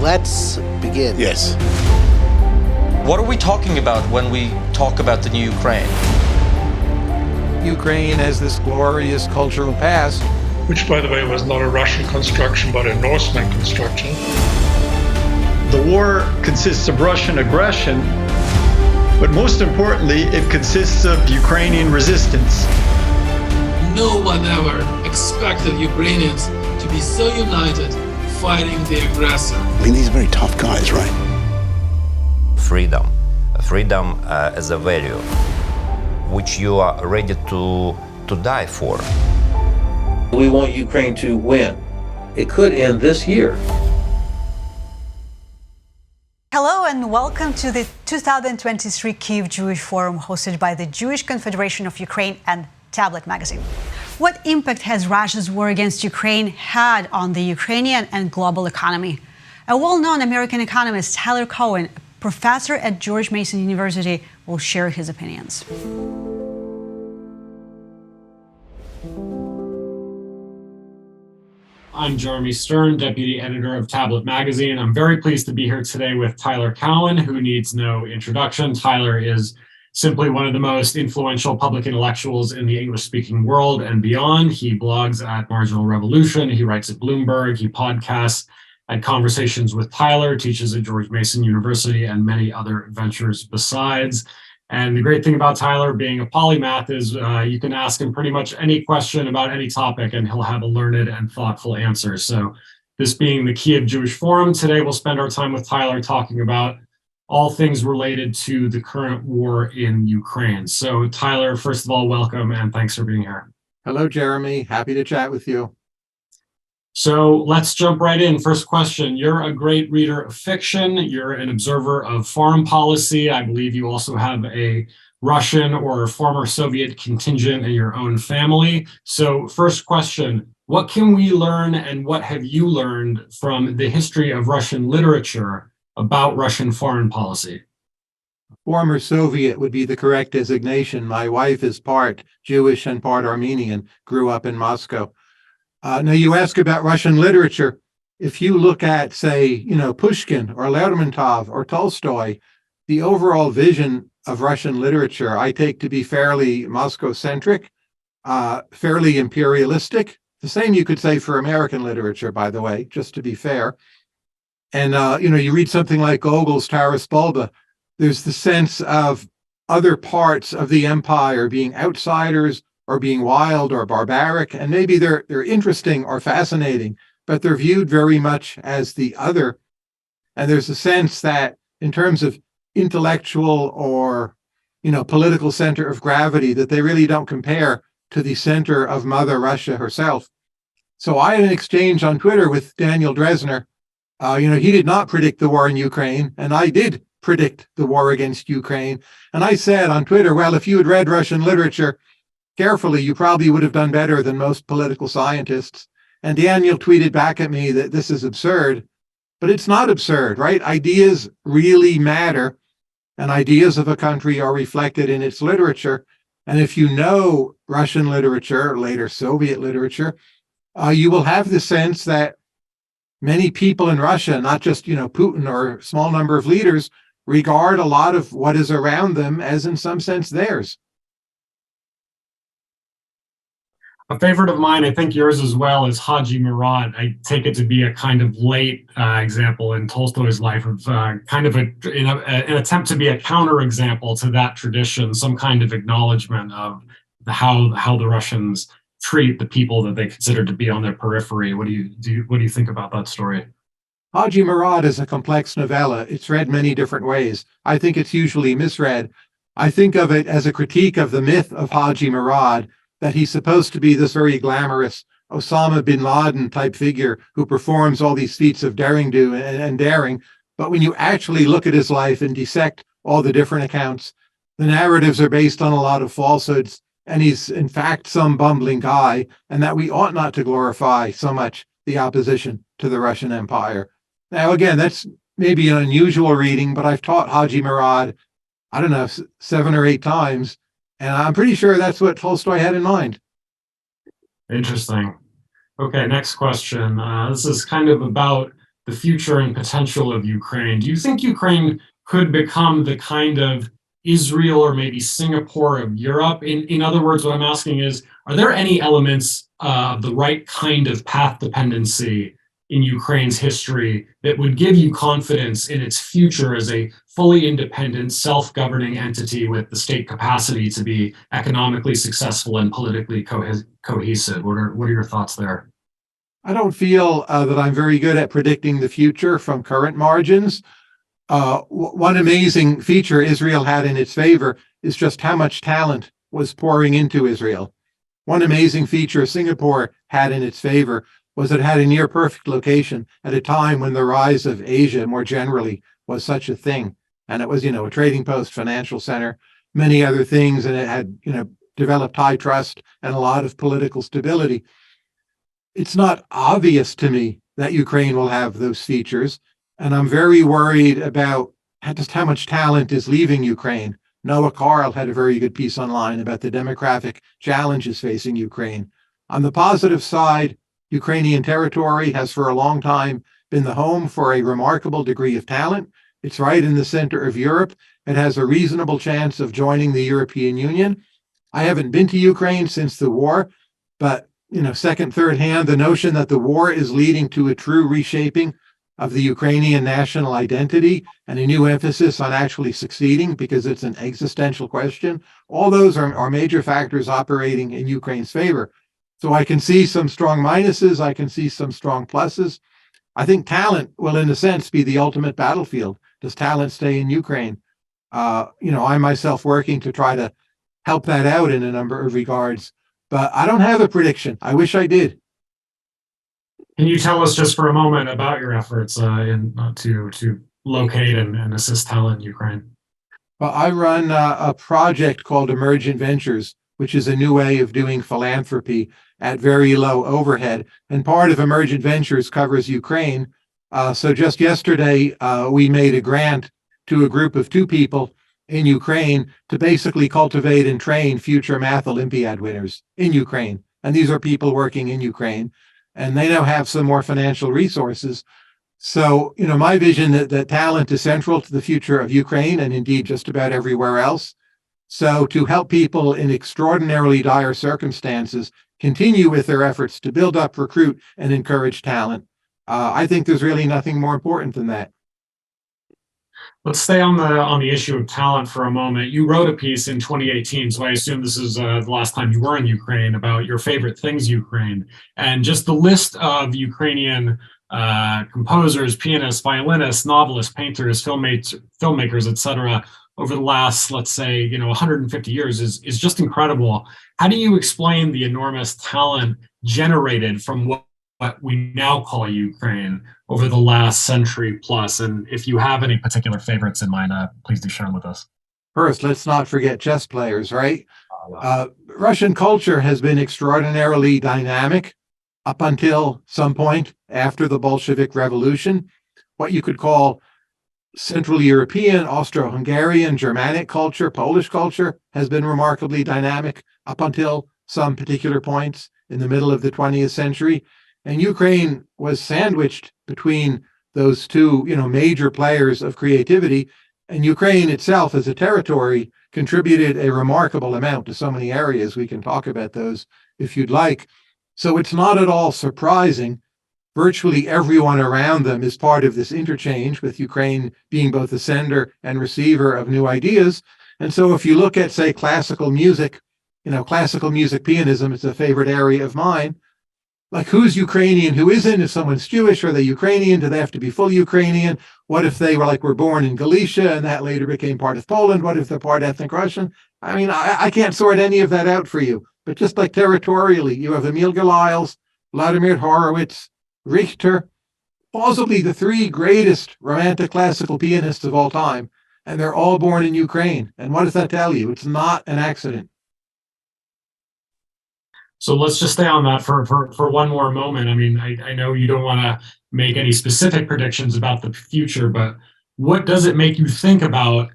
Let's begin. Yes. What are we talking about when we talk about the new Ukraine? Ukraine has this glorious cultural past. Which, by the way, was not a Russian construction, but a Norseman construction. The war consists of Russian aggression, but most importantly, it consists of Ukrainian resistance. No one ever expected Ukrainians to be so united fighting the aggressor. I mean, these are very tough guys, right? Freedom. Freedom as a value, which you are ready to die for. We want Ukraine to win. It could end this year. Hello and welcome to the 2023 Kyiv Jewish Forum hosted by the Jewish Confederation of Ukraine and Tablet magazine. What impact has Russia's war against Ukraine had on the Ukrainian and global economy? A well-known American economist, Tyler Cowen, professor at George Mason University, will share his opinions. I'm Jeremy Stern, deputy editor of Tablet magazine. I'm very pleased to be here today with Tyler Cowen, who needs no introduction. Tyler is simply one of the most influential public intellectuals in the English-speaking world and beyond. He blogs at Marginal Revolution, he writes at Bloomberg, he podcasts at Conversations with Tyler, teaches at George Mason University, and many other ventures besides. And the great thing about Tyler being a polymath is you can ask him pretty much any question about any topic and he'll have a learned and thoughtful answer. So this being the Kyiv Jewish Forum, today we'll spend our time with Tyler talking about all things related to the current war in Ukraine. So Tyler, first of all, welcome and thanks for being here. Hello, Jeremy. Happy to chat with you. So let's jump right in. First question. You're a great reader of fiction. You're an observer of foreign policy. I believe you also have a Russian or former Soviet contingent in your own family. So first question, what can we learn and what have you learned from the history of Russian literature about Russian foreign policy? Former Soviet would be the correct designation. My wife is part Jewish and part Armenian, grew up in Moscow. Now, you ask about Russian literature. If you look at, say, Pushkin or Lermontov or Tolstoy, the overall vision of Russian literature I take to be fairly Moscow-centric, fairly imperialistic. The same you could say for American literature, by the way, just to be fair. And, you read something like Gogol's Taras Bulba, there's the sense of other parts of the empire being outsiders, or being wild or barbaric, and maybe they're interesting or fascinating, but they're viewed very much as the other. And there's a sense that in terms of intellectual or, political center of gravity, that they really don't compare to the center of Mother Russia herself. So I had an exchange on Twitter with Daniel Dresner. He did not predict the war in Ukraine, and I did predict the war against Ukraine. And I said on Twitter, well, if you had read Russian literature carefully, you probably would have done better than most political scientists. And Daniel tweeted back at me that this is absurd, but it's not absurd, right? Ideas really matter, and ideas of a country are reflected in its literature. And if you know Russian literature, later Soviet literature, you will have the sense that many people in Russia, not just, Putin or a small number of leaders, regard a lot of what is around them as in some sense theirs. A favorite of mine, I think yours as well, is Haji Murad. I take it to be a kind of late example in Tolstoy's life of kind of an attempt to be a counterexample to that tradition, some kind of acknowledgement of how the Russians treat the people that they consider to be on their periphery. What do you think about that story? Haji Murad is a complex novella. It's read many different ways. I think it's usually misread. I think of it as a critique of the myth of Haji Murad, that he's supposed to be this very glamorous Osama bin Laden type figure who performs all these feats of daring-do and daring. But when you actually look at his life and dissect all the different accounts, the narratives are based on a lot of falsehoods, and he's in fact some bumbling guy, and that we ought not to glorify so much the opposition to the Russian Empire. Now, again, that's maybe an unusual reading, but I've taught Haji Murad, 7 or 8 times, and I'm pretty sure that's what Tolstoy had in mind. Interesting. Okay, next question. This is kind of about the future and potential of Ukraine. Do you think Ukraine could become the kind of Israel or maybe Singapore of Europe? In other words, what I'm asking is, are there any elements of the right kind of path dependency in Ukraine's history that would give you confidence in its future as a fully independent, self-governing entity with the state capacity to be economically successful and politically cohesive? What are your thoughts there? I don't feel that I'm very good at predicting the future from current margins. One amazing feature Israel had in its favor is just how much talent was pouring into Israel. One amazing feature Singapore had in its favor was it had a near perfect location at a time when the rise of Asia more generally was such a thing. And it was, a trading post, financial center, many other things, and it had, developed high trust and a lot of political stability. It's not obvious to me that Ukraine will have those features, and I'm very worried about just how much talent is leaving Ukraine. Noah Karl had a very good piece online about the demographic challenges facing Ukraine. On the positive side, Ukrainian territory has for a long time been the home for a remarkable degree of talent. It's right in the center of Europe. It has a reasonable chance of joining the European Union. I haven't been to Ukraine since the war, but second, third hand, the notion that the war is leading to a true reshaping of the Ukrainian national identity and a new emphasis on actually succeeding because it's an existential question, all those are major factors operating in Ukraine's favor. So I can see some strong minuses, I can see some strong pluses. I think talent will, in a sense, be the ultimate battlefield. Does talent stay in Ukraine? I myself working to try to help that out in a number of regards, but I don't have a prediction. I wish I did. Can you tell us just for a moment about your efforts to locate and assist talent in Ukraine? Well, I run a project called Emergent Ventures, which is a new way of doing philanthropy at very low overhead. And part of Emergent Ventures covers Ukraine. So just yesterday, we made a grant to a group of 2 people in Ukraine to basically cultivate and train future math Olympiad winners in Ukraine. And these are people working in Ukraine, and they now have some more financial resources. So, my vision that talent is central to the future of Ukraine and indeed just about everywhere else. So to help people in extraordinarily dire circumstances continue with their efforts to build up, recruit, and encourage talent, I think there's really nothing more important than that. Let's stay on the issue of talent for a moment. You wrote a piece in 2018, so I assume this is the last time you were in Ukraine, about your favorite things Ukraine, and just the list of Ukrainian composers, pianists, violinists, novelists, painters, filmmakers, etc. over the last, let's say, 150 years is just incredible. How do you explain the enormous talent generated from what we now call Ukraine over the last century plus? And if you have any particular favorites in mind, please do share them with us. First, let's not forget chess players, right? Russian culture has been extraordinarily dynamic up until some point after the Bolshevik Revolution. What you could call Central European, Austro-Hungarian, Germanic culture, Polish culture has been remarkably dynamic up until some particular points in the middle of the 20th century. And Ukraine was sandwiched between those 2, major players of creativity. And Ukraine itself as a territory contributed a remarkable amount to so many areas. We can talk about those if you'd like. So it's not at all surprising. Virtually everyone around them is part of this interchange, with Ukraine being both the sender and receiver of new ideas. And so if you look at, say, classical music, classical music pianism is a favorite area of mine. Like, who's Ukrainian, who isn't? If someone's Jewish, are they Ukrainian? Do they have to be full Ukrainian? What if they were born in Galicia and that later became part of Poland? What if they're part ethnic Russian? I mean, I can't sort any of that out for you. But just like territorially, you have Emil Galiles, Vladimir Horowitz, Richter, possibly the 3 greatest romantic classical pianists of all time, and they're all born in Ukraine. And what does that tell you? It's not an accident. So let's just stay on that for one more moment. I mean, I know you don't want to make any specific predictions about the future, but what does it make you think about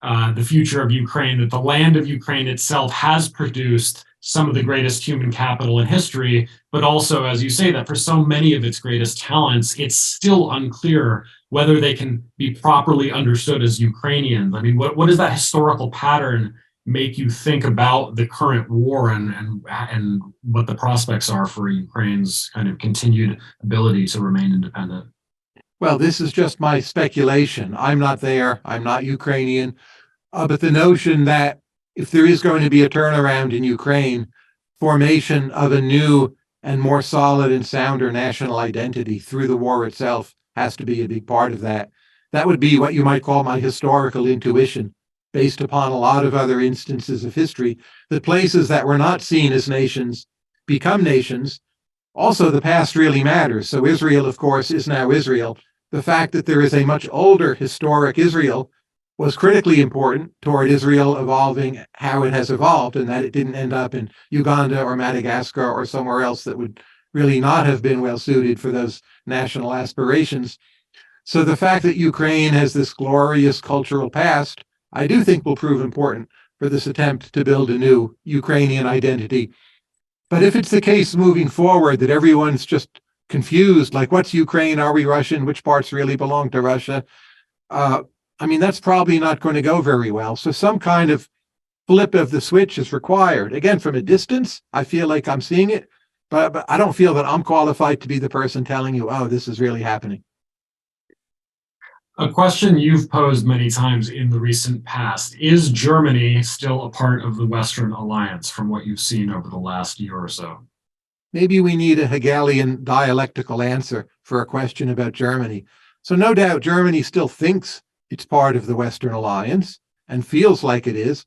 the future of Ukraine, that the land of Ukraine itself has produced some of the greatest human capital in history, but also, as you say, that for so many of its greatest talents, it's still unclear whether they can be properly understood as Ukrainians. I mean, what does that historical pattern make you think about the current war and what the prospects are for Ukraine's kind of continued ability to remain independent? Well, this is just my speculation. I'm not there. I'm not Ukrainian. But the notion that if there is going to be a turnaround in Ukraine, formation of a new and more solid and sounder national identity through the war itself has to be a big part of that. That would be what you might call my historical intuition, based upon a lot of other instances of history, that places that were not seen as nations become nations. Also, the past really matters. So Israel, of course, is now Israel. The fact that there is a much older historic Israel was critically important toward Israel evolving how it has evolved, and that it didn't end up in Uganda or Madagascar or somewhere else that would really not have been well suited for those national aspirations. So the fact that Ukraine has this glorious cultural past, I do think will prove important for this attempt to build a new Ukrainian identity. But if it's the case moving forward that everyone's just confused, like what's Ukraine, are we Russian, which parts really belong to Russia, I mean, that's probably not going to go very well. So some kind of flip of the switch is required. Again, from a distance, I feel like I'm seeing it, but I don't feel that I'm qualified to be the person telling you, oh, this is really happening. A question you've posed many times in the recent past: is Germany still a part of the Western alliance from what you've seen over the last year or so? Maybe we need a Hegelian dialectical answer for a question about Germany. So no doubt Germany still thinks it's part of the Western alliance and feels like it is.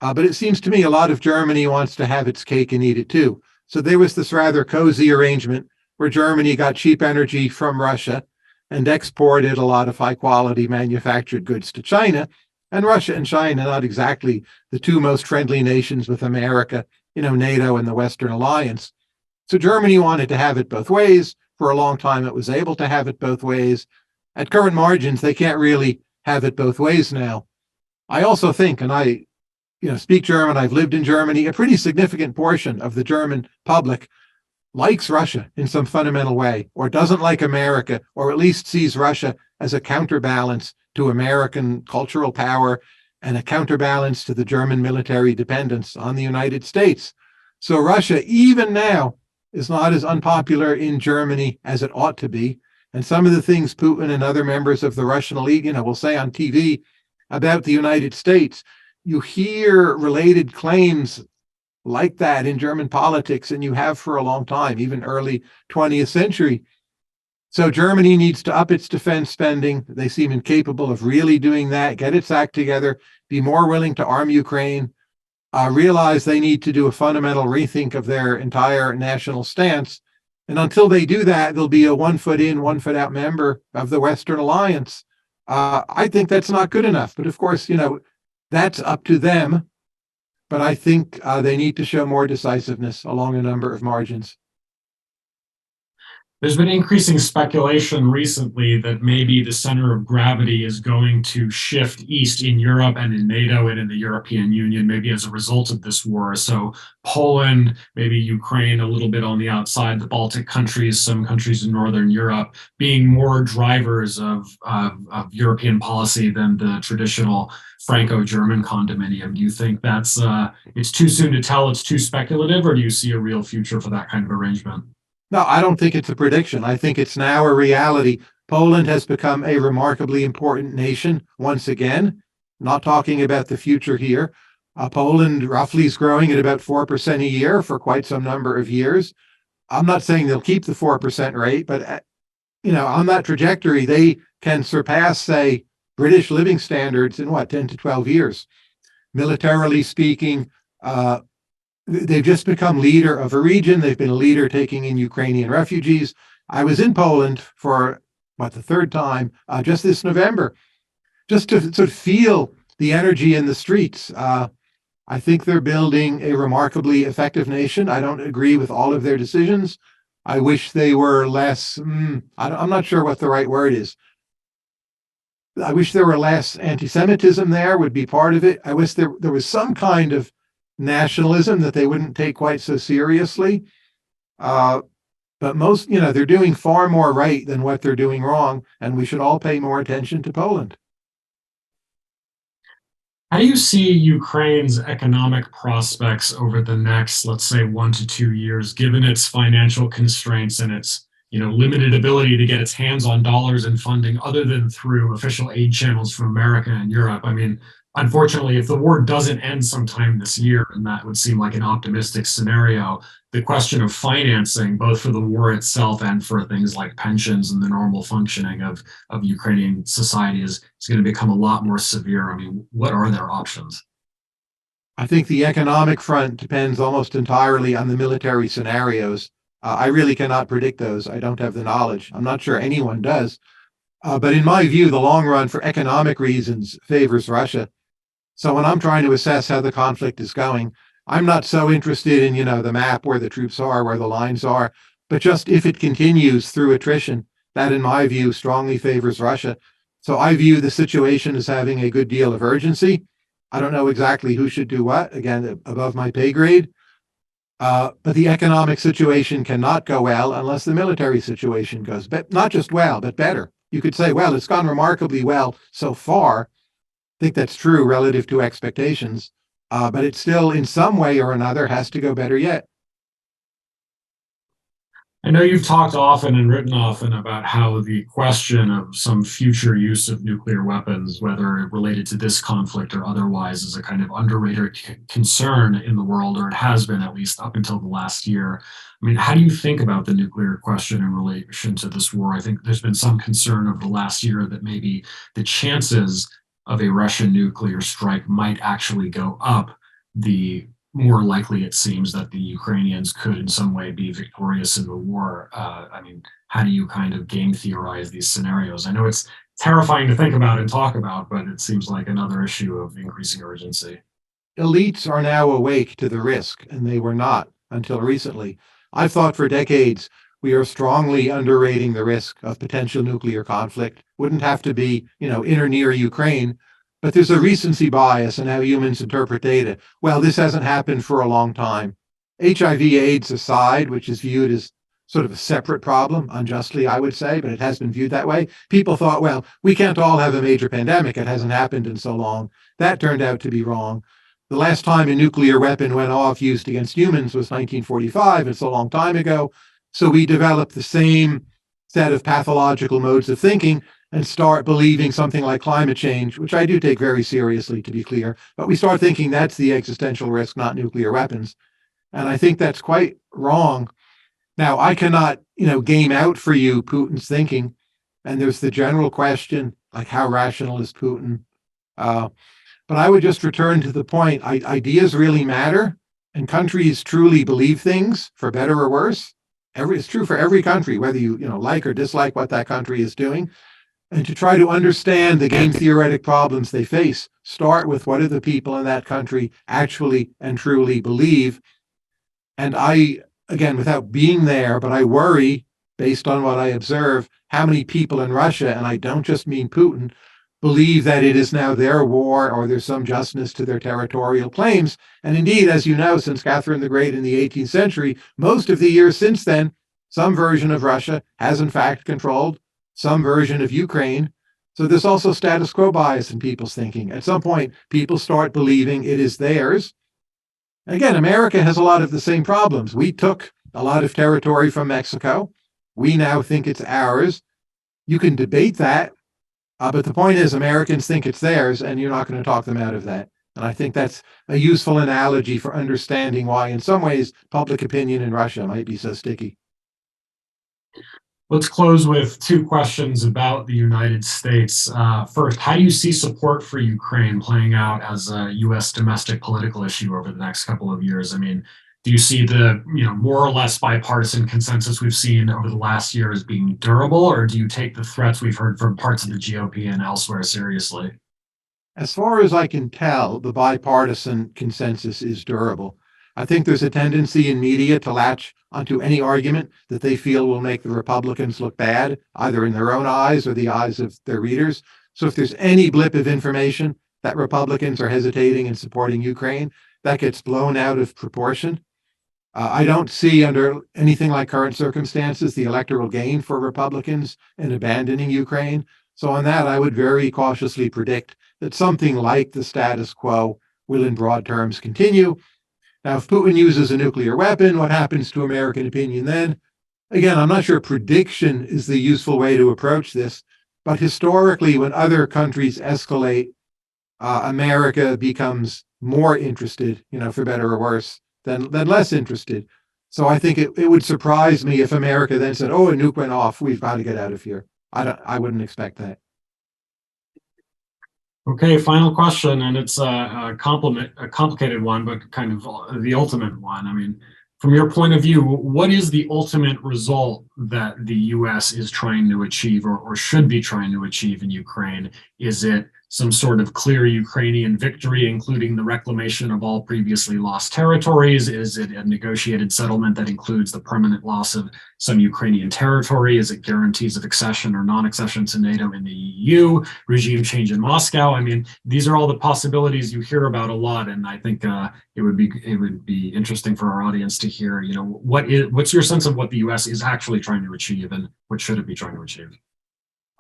But it seems to me a lot of Germany wants to have its cake and eat it too. So there was this rather cozy arrangement where Germany got cheap energy from Russia and exported a lot of high quality manufactured goods to China. And Russia and China, not exactly the two most friendly nations with America, NATO and the Western alliance. So Germany wanted to have it both ways. For a long time, it was able to have it both ways. At current margins, they can't really have it both ways now. I also think, and I speak German, I've lived in Germany, a pretty significant portion of the German public likes Russia in some fundamental way, or doesn't like America, or at least sees Russia as a counterbalance to American cultural power and a counterbalance to the German military dependence on the United States. So Russia, even now, is not as unpopular in Germany as it ought to be. And some of the things Putin and other members of the Russian elite, will say on TV about the United States, you hear related claims like that in German politics, and you have for a long time, even early 20th century. So Germany needs to up its defense spending. They seem incapable of really doing that, get its act together, be more willing to arm Ukraine, realize they need to do a fundamental rethink of their entire national stance. And until they do that, they'll be a 1 foot in, 1 foot out member of the Western alliance. I think that's not good enough. But of course, that's up to them. But I think they need to show more decisiveness along a number of margins. There's been increasing speculation recently that maybe the center of gravity is going to shift east in Europe and in NATO and in the European Union, maybe as a result of this war. So Poland, maybe Ukraine, a little bit on the outside, the Baltic countries, some countries in Northern Europe, being more drivers of European policy than the traditional Franco-German condominium. Do you think that's it's too soon to tell, it's too speculative, or do you see a real future for that kind of arrangement? No, I don't think it's a prediction. I think it's now a reality. Poland has become a remarkably important nation once again. Not talking about the future here. Poland roughly is growing at about 4% a year for quite some number of years. I'm not saying they'll keep the 4% rate, but on that trajectory, they can surpass, say, British living standards in 10 to 12 years. Militarily speaking, they've just become leader of a region. They've been a leader taking in Ukrainian refugees. I was in Poland for, the third time, just this November, just to sort of feel the energy in the streets. I think they're building a remarkably effective nation. I don't agree with all of their decisions. I wish they were less, I'm not sure what the right word is. I wish there were less anti-Semitism there, would be part of it. I wish there was some kind of nationalism that they wouldn't take quite so seriously. But most, they're doing far more right than what they're doing wrong, and we should all pay more attention to Poland. How do you see Ukraine's economic prospects over the next, let's say, 1 to 2 years, given its financial constraints and its limited ability to get its hands on dollars and funding other than through official aid channels from America and Europe? I mean, unfortunately, if the war doesn't end sometime this year, and that would seem like an optimistic scenario, the question of financing, both for the war itself and for things like pensions and the normal functioning of Ukrainian society is going to become a lot more severe. I mean, what are their options? I think the economic front depends almost entirely on the military scenarios. I really cannot predict those. I don't have the knowledge. I'm not sure anyone does. But in my view, the long run for economic reasons favors Russia. So when I'm trying to assess how the conflict is going, I'm not so interested in, the map where the troops are, where the lines are, but just if it continues through attrition, that in my view strongly favors Russia. So I view the situation as having a good deal of urgency. I don't know exactly who should do what, again, above my pay grade. But the economic situation cannot go well unless the military situation goes, not just well, but better. You could say, well, it's gone remarkably well so far. I think that's true relative to expectations. But it still, in some way or another, has to go better yet. I know you've talked often and written often about how the question of some future use of nuclear weapons, whether related to this conflict or otherwise, is a kind of underrated concern in the world, or it has been at least up until the last year. I mean, how do you think about the nuclear question in relation to this war? I think there's been some concern over the last year that maybe the chances of a Russian nuclear strike might actually go up, the more likely it seems that the Ukrainians could in some way be victorious in the war. I mean, how do you kind of game theorize these scenarios? I know it's terrifying to think about and talk about, but it seems like another issue of increasing urgency. Elites are now awake to the risk, and they were not until recently. I've thought for decades we are strongly underrating the risk of potential nuclear conflict. Wouldn't have to be, in or near Ukraine, but there's a recency bias in how humans interpret data. Well, this hasn't happened for a long time. HIV/AIDS aside, which is viewed as sort of a separate problem, unjustly, I would say, but it has been viewed that way. People thought, well, we can't all have a major pandemic. It hasn't happened in so long. That turned out to be wrong. The last time a nuclear weapon went off used against humans was 1945. It's a long time ago. So we develop the same set of pathological modes of thinking and start believing something like climate change, which I do take very seriously, to be clear, but we start thinking that's the existential risk, not nuclear weapons. And I think that's quite wrong. Now, I cannot, game out for you Putin's thinking. And there's the general question, like, how rational is Putin? But I would just return to the point, ideas really matter, and countries truly believe things, for better or worse. It's true for every country, whether you like or dislike what that country is doing. And to try to understand the game theoretic problems they face, start with what do the people in that country actually and truly believe. And I, again, without being there, but I worry, based on what I observe, how many people in Russia, and I don't just mean Putin, believe that it is now their war or there's some justness to their territorial claims. And indeed, as you know, since Catherine the Great in the 18th century, most of the years since then, some version of Russia has in fact controlled some version of Ukraine. So there's also status quo bias in people's thinking. At some point, people start believing it is theirs. And again, America has a lot of the same problems. We took a lot of territory from Mexico. We now think it's ours. You can debate that. But the point is, Americans think it's theirs, and you're not going to talk them out of that. And I think that's a useful analogy for understanding why, in some ways, public opinion in Russia might be so sticky. Let's close with two questions about the United States. First, how do you see support for Ukraine playing out as a U.S. domestic political issue over the next couple of years? I mean, do you see the more or less bipartisan consensus we've seen over the last year as being durable, or do you take the threats we've heard from parts of the GOP and elsewhere seriously? As far as I can tell, the bipartisan consensus is durable. I think there's a tendency in media to latch onto any argument that they feel will make the Republicans look bad, either in their own eyes or the eyes of their readers. So if there's any blip of information that Republicans are hesitating in supporting Ukraine, that gets blown out of proportion. I don't see under anything like current circumstances the electoral gain for Republicans in abandoning Ukraine. So on that, I would very cautiously predict that something like the status quo will in broad terms continue. Now, if Putin uses a nuclear weapon, what happens to American opinion then? Again, I'm not sure prediction is the useful way to approach this, but historically, when other countries escalate, America becomes more interested, for better or worse, than less interested. So I think it would surprise me if America then said, oh, a nuke went off, we've got to get out of here. I wouldn't expect that. Okay, final question, and it's a complicated one, but kind of the ultimate one. I mean, from your point of view, what is the ultimate result that the U.S. is trying to achieve or should be trying to achieve in Ukraine? Is it some sort of clear Ukrainian victory, including the reclamation of all previously lost territories? Is it a negotiated settlement that includes the permanent loss of some Ukrainian territory? Is it guarantees of accession or non-accession to NATO in the EU? Regime change in Moscow? I mean, these are all the possibilities you hear about a lot, and I think it would be interesting for our audience to hear. What's your sense of what the U.S. is actually trying to achieve, and what should it be trying to achieve?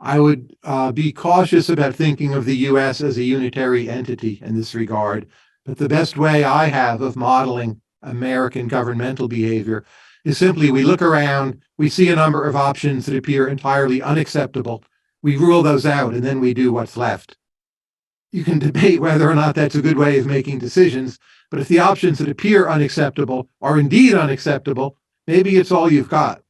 I would be cautious about thinking of the U.S. as a unitary entity in this regard, but the best way I have of modeling American governmental behavior is simply we look around, we see a number of options that appear entirely unacceptable, we rule those out, and then we do what's left. You can debate whether or not that's a good way of making decisions, but if the options that appear unacceptable are indeed unacceptable, maybe it's all you've got.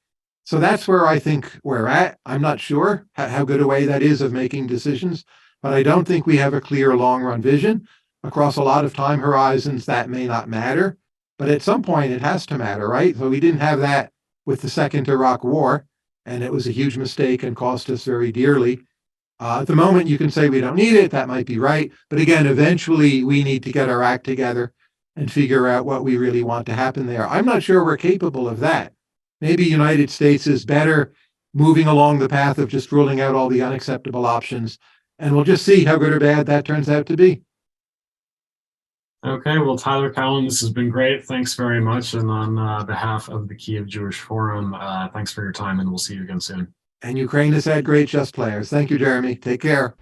So that's where I think we're at. I'm not sure how good a way that is of making decisions, but I don't think we have a clear long-run vision. Across a lot of time horizons, that may not matter, but at some point it has to matter, right? So we didn't have that with the Second Iraq War, and it was a huge mistake and cost us very dearly. At the moment, you can say we don't need it. That might be right. But again, eventually we need to get our act together and figure out what we really want to happen there. I'm not sure we're capable of that. Maybe the United States is better moving along the path of just ruling out all the unacceptable options, and we'll just see how good or bad that turns out to be. Okay, well, Tyler Cowen, this has been great. Thanks very much. And on behalf of the Kyiv Jewish Forum, thanks for your time, and we'll see you again soon. And Ukraine has had great chess players. Thank you, Jeremy. Take care.